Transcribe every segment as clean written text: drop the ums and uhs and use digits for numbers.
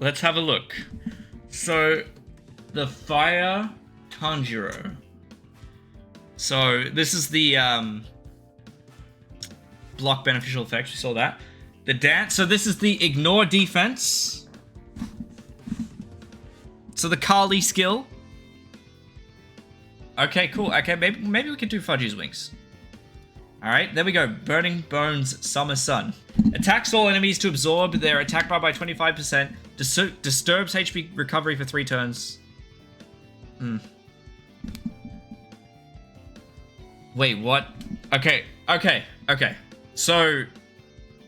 let's have a look. So, the Fire Tanjiro. So, this is the block beneficial effects. We saw that. The dance. So, this is the ignore defense. So, the Kali skill. Okay, cool. Okay, maybe we can do Fudgy's Wings. Alright, there we go. Burning Bones, Summer Sun. Attacks all enemies to absorb their attack bar by 25%. Disturbs HP recovery for 3 turns. Wait, what? Okay. So,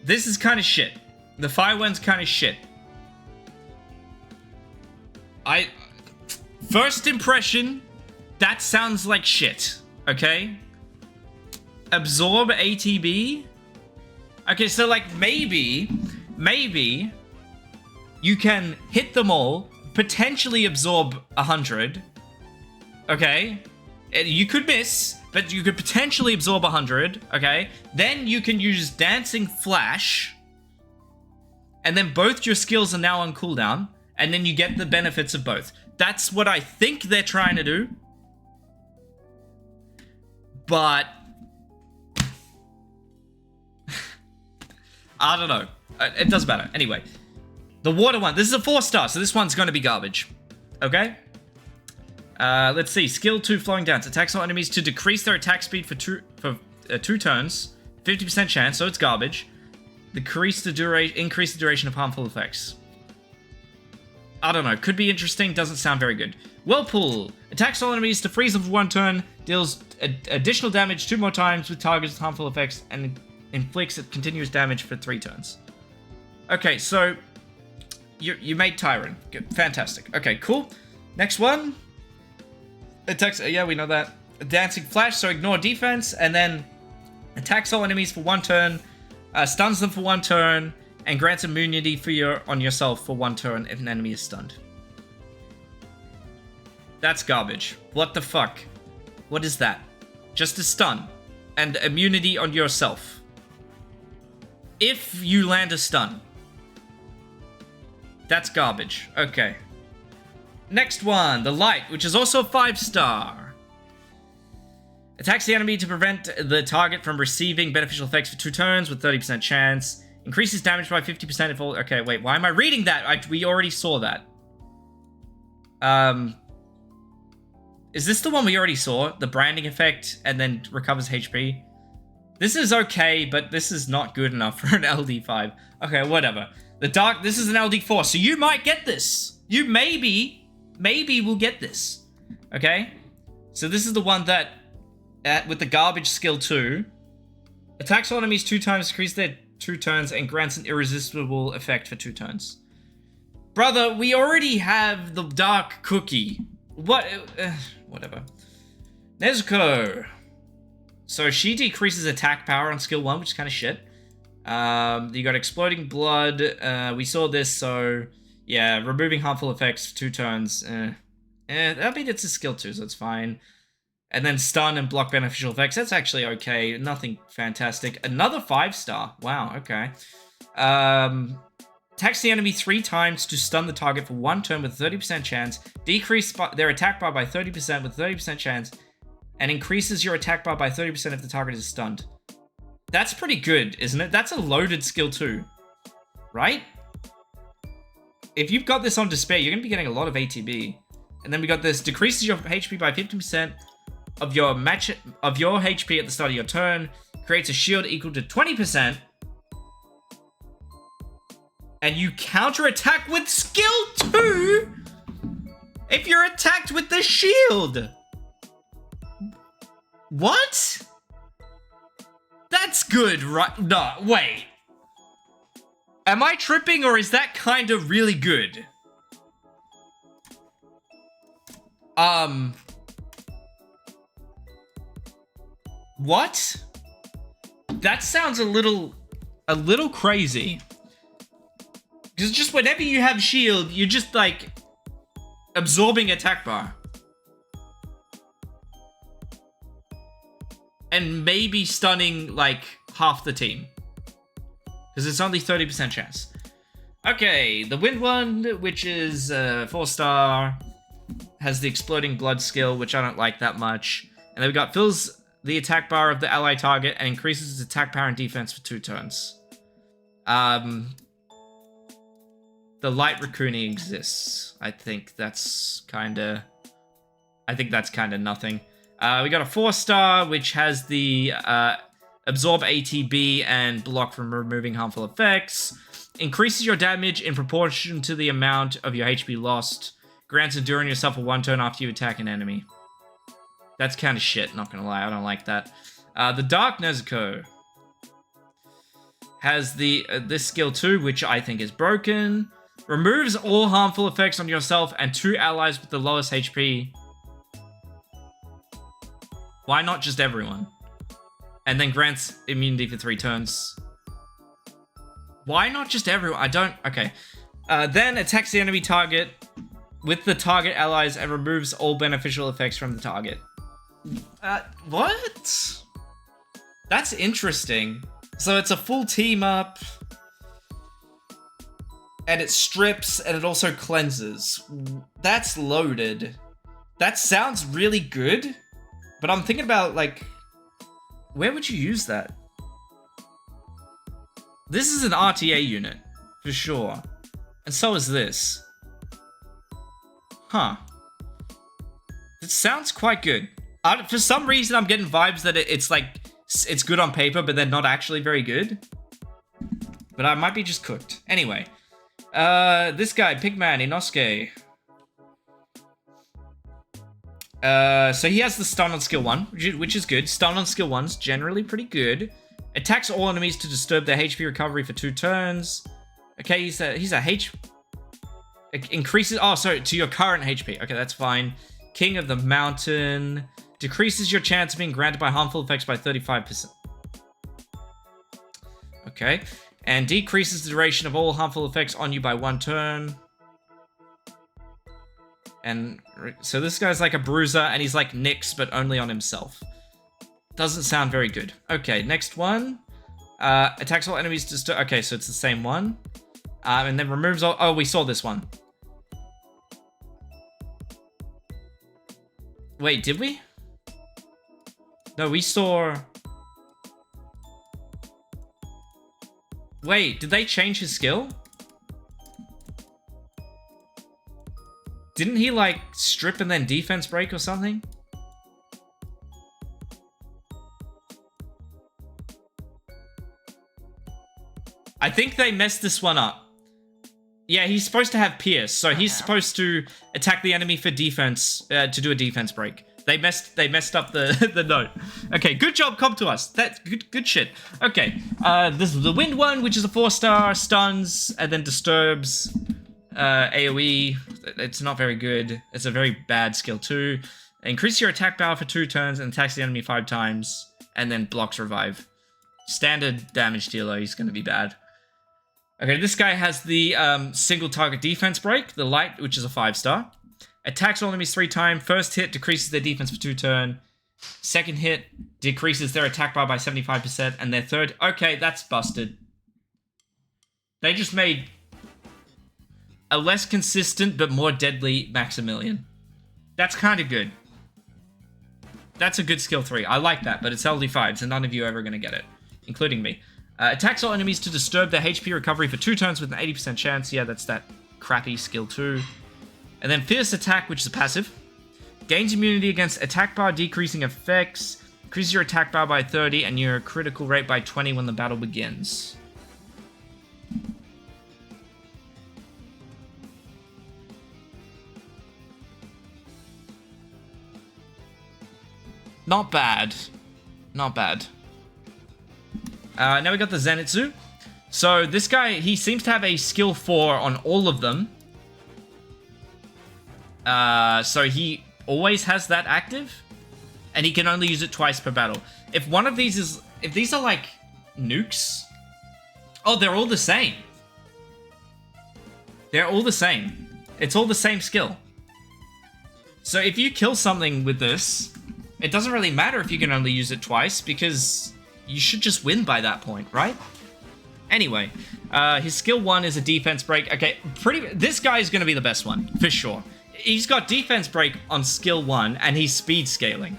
this is kind of shit. The Fire one's kind of shit. First impression, that sounds like shit. Okay? Absorb ATB. Okay, so like maybe you can hit them all, potentially absorb 100. Okay? You could miss, but you could potentially absorb 100. Okay? Then you can use Dancing Flash. And then both your skills are now on cooldown. And then you get the benefits of both. That's what I think they're trying to do. But I don't know. It doesn't matter. Anyway, the water one. This is a 4-star, so this one's going to be garbage. Okay? Let's see. Skill 2, Flowing Dance. Attacks all enemies to decrease their attack speed for 2 turns. 50% chance, so it's garbage. Increase the duration of harmful effects. I don't know. Could be interesting. Doesn't sound very good. Whirlpool. Attacks all enemies to freeze them for 1 turn. Deals additional damage 2 more times with targets with harmful effects. And inflicts continuous damage for 3 turns. Okay, so you made Tyron. Good. Fantastic. Okay, cool. Next one. Attacks. Yeah, we know that. Dancing Flash, so ignore defense, and then attacks all enemies for 1 turn, stuns them for 1 turn, and grants immunity on yourself for 1 turn if an enemy is stunned. That's garbage. What the fuck? What is that? Just a stun and immunity on yourself. If you land a stun. That's garbage. Okay. Next one, the Light, which is also a 5-star. Attacks the enemy to prevent the target from receiving beneficial effects for 2 turns with 30% chance. Increases damage by 50% if all... Okay, wait, why am I reading that? We already saw that. Is this the one we already saw? The branding effect and then recovers HP? This is okay, but this is not good enough for an LD5. Okay, whatever. This is an LD4, so you might get this. You maybe will get this. Okay? So this is the one that, with the garbage skill 2, attacks all enemies 2 times, increase their 2 turns, and grants an irresistible effect for 2 turns. Brother, we already have the Dark Cookie. What? Whatever. Nezuko. So she decreases attack power on skill 1, which is kind of shit. You got Exploding Blood. We saw this, so yeah, removing harmful effects for 2 turns. I mean, it's a skill 2, so it's fine. And then stun and block beneficial effects. That's actually okay. Nothing fantastic. Another 5-star. Wow, okay. Attacks the enemy 3 times to stun the target for 1 turn with 30% chance. Decrease their attack bar by 30% with 30% chance. And increases your attack bar by 30% if the target is stunned. That's pretty good, isn't it? That's a loaded skill 2. Right? If you've got this on Despair, you're going to be getting a lot of ATB. And then we got this. Decreases your HP by 50% of your HP at the start of your turn. Creates a shield equal to 20%. And you counterattack with skill 2 if you're attacked with the shield. What? That's good, right? No, wait. Am I tripping, or is that kind of really good? What? That sounds a little crazy. Because just whenever you have shield, you're just like absorbing attack bar. And maybe stunning like half the team. Because it's only 30% chance. Okay, the wind one, which is 4-star, has the exploding blood skill, which I don't like that much. And then we got fills the attack bar of the ally target and increases its attack power and defense for 2 turns. The light raccoonie exists. I think that's kind of nothing. We got a 4-star, which has the absorb ATB and block from removing harmful effects. Increases your damage in proportion to the amount of your HP lost. Grants enduring yourself a 1 turn after you attack an enemy. That's kind of shit, not gonna lie. I don't like that. The Dark Nezuko has this skill too, which I think is broken. Removes all harmful effects on yourself and 2 allies with the lowest HP. Why not just everyone? And then grants immunity for 3 turns. Why not just everyone? I don't... Okay. Then attacks the enemy target with the target allies and removes all beneficial effects from the target. What? That's interesting. So it's a full team up. And it strips, and it also cleanses. That's loaded. That sounds really good. But I'm thinking about, like... Where would you use that? This is an RTA unit, for sure. And so is this. Huh. It sounds quite good. For some reason, I'm getting vibes that it's like... It's good on paper, but they're not actually very good. But I might be just cooked. Anyway. This guy, Pigman Inosuke. So he has the stun on skill 1, which is good. Stun on skill 1's generally pretty good. Attacks all enemies to disturb their HP recovery for 2 turns. Okay, he's a H... Increases... Oh, sorry, to your current HP. Okay, that's fine. King of the Mountain. Decreases your chance of being granted by harmful effects by 35%. Okay. And decreases the duration of all harmful effects on you by 1 turn. And so this guy's like a bruiser, and he's like Nyx, but only on himself. Doesn't sound very good. Okay, next one. Attacks all enemies to... Okay, so it's the same one. And then removes all... Oh, we saw this one. Wait, did we? No, we saw... Wait, did they change his skill? Didn't he, like, strip and then defense break or something? I think they messed this one up. Yeah, he's supposed to have Pierce, so he's supposed to attack the enemy for defense, to do a defense break. They messed up the note. Okay, good job, come to us. That's good shit. Okay, this is the wind one, which is a 4-star, stuns, and then disturbs, AoE. It's not very good. It's a very bad skill too. Increase your attack power for 2 turns and attacks the enemy 5 times, and then blocks revive. Standard damage dealer, he's gonna be bad. Okay, this guy has the single target defense break, the light, which is a 5-star. Attacks all enemies 3 times. First hit decreases their defense for 2 turns. Second hit decreases their attack bar by 75%. And their third... Okay, that's busted. They just made a less consistent but more deadly Maximilian. That's kind of good. That's a good skill 3. I like that, but it's LD5, so none of you are ever going to get it, including me. Attacks all enemies to disturb their HP recovery for 2 turns with an 80% chance. Yeah, that's that crappy skill 2. And then Fierce Attack, which is a passive. Gains immunity against attack bar decreasing effects. Increases your attack bar by 30 and your critical rate by 20 when the battle begins. Not bad. Not bad. Now we got the Zenitsu. So this guy, he seems to have a skill 4 on all of them. So he always has that active, and he can only use it twice per battle. If one of these is... If these are like nukes... Oh, they're all the same. They're all the same. It's all the same skill. So if you kill something with this, it doesn't really matter if you can only use it twice, because you should just win by that point, right? Anyway, his skill 1 is a defense break. Okay, this guy is going to be the best one, for sure. He's got defense break on skill 1, and he's speed scaling.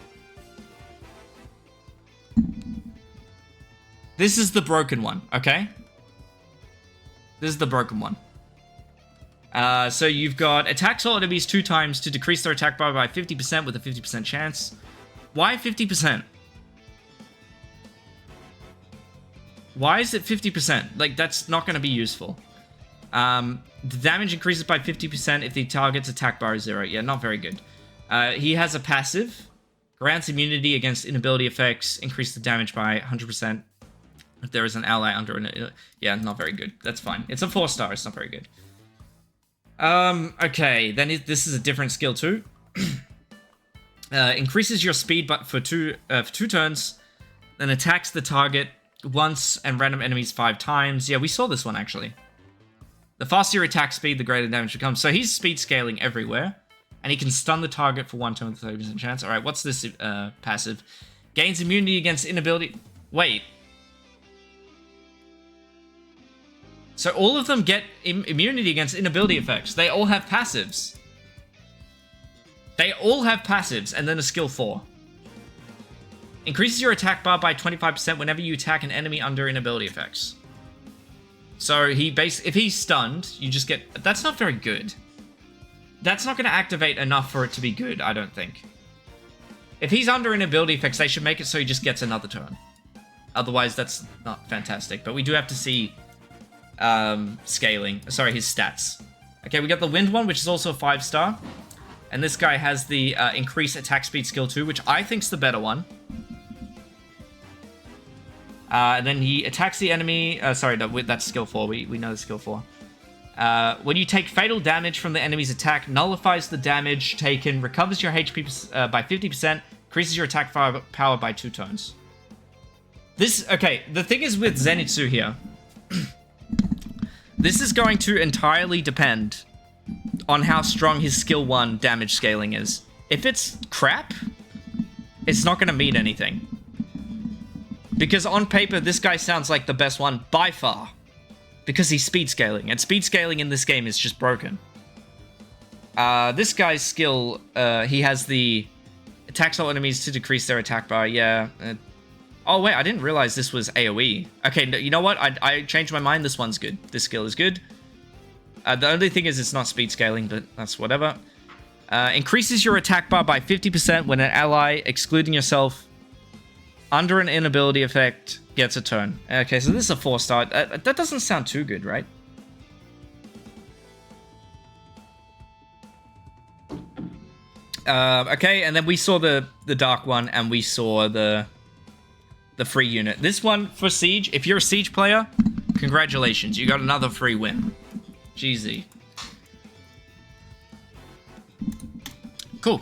This is the broken one, okay? This is the broken one. So you've got attacks all enemies 2 times to decrease their attack bar by 50% with a 50% chance. Why 50%? Why is it 50%? Like, that's not going to be useful. The damage increases by 50% if the target's attack bar is 0. Yeah, not very good. He has a passive. Grants immunity against inability effects. Increase the damage by 100% if there is an ally under an... Yeah, not very good. That's fine. It's a 4-star. It's not very good. Okay. Then this is a different skill too. Increases your speed but for 2 turns. Then attacks the target once and random enemies 5 times. Yeah, we saw this one actually. The faster your attack speed, the greater damage becomes. So he's speed scaling everywhere. And he can stun the target for 1 turn with a 30% chance. Alright, what's this passive? Gains immunity against inability... Wait. So all of them get immunity against inability effects. They all have passives. They all have passives and then a skill 4. Increases your attack bar by 25% whenever you attack an enemy under inability effects. So if he's stunned, you just get... That's not very good. That's not going to activate enough for it to be good, I don't think. If he's under inability effects, they should make it so he just gets another turn. Otherwise, that's not fantastic. But we do have to see scaling. Sorry, his stats. Okay, we got the wind one, which is also a 5-star. And this guy has the increase attack speed skill 2, which I think's the better one. And then he attacks the enemy. Sorry, that's skill 4. We know the skill 4. When you take fatal damage from the enemy's attack, nullifies the damage taken, recovers your HP by 50%, increases your attack power by 2 turns. Okay, the thing is with Zenitsu here, this is going to entirely depend on how strong his skill 1 damage scaling is. If it's crap, it's not going to mean anything. Because on paper, this guy sounds like the best one by far. Because he's speed scaling, and speed scaling in this game is just broken. This guy's skill, he has the attacks all enemies to decrease their attack bar, yeah. Oh wait, I didn't realize this was AoE. Okay, you know what? I changed my mind, this one's good. This skill is good. The only thing is it's not speed scaling, but that's whatever. Increases your attack bar by 50% when an ally, excluding yourself, under an inability effect, gets a turn. Okay, so this is a 4-star. That doesn't sound too good, right? Okay, and then we saw the dark one, and we saw the free unit. This one, for Siege, if you're a Siege player, congratulations. You got another free win. GG. Cool.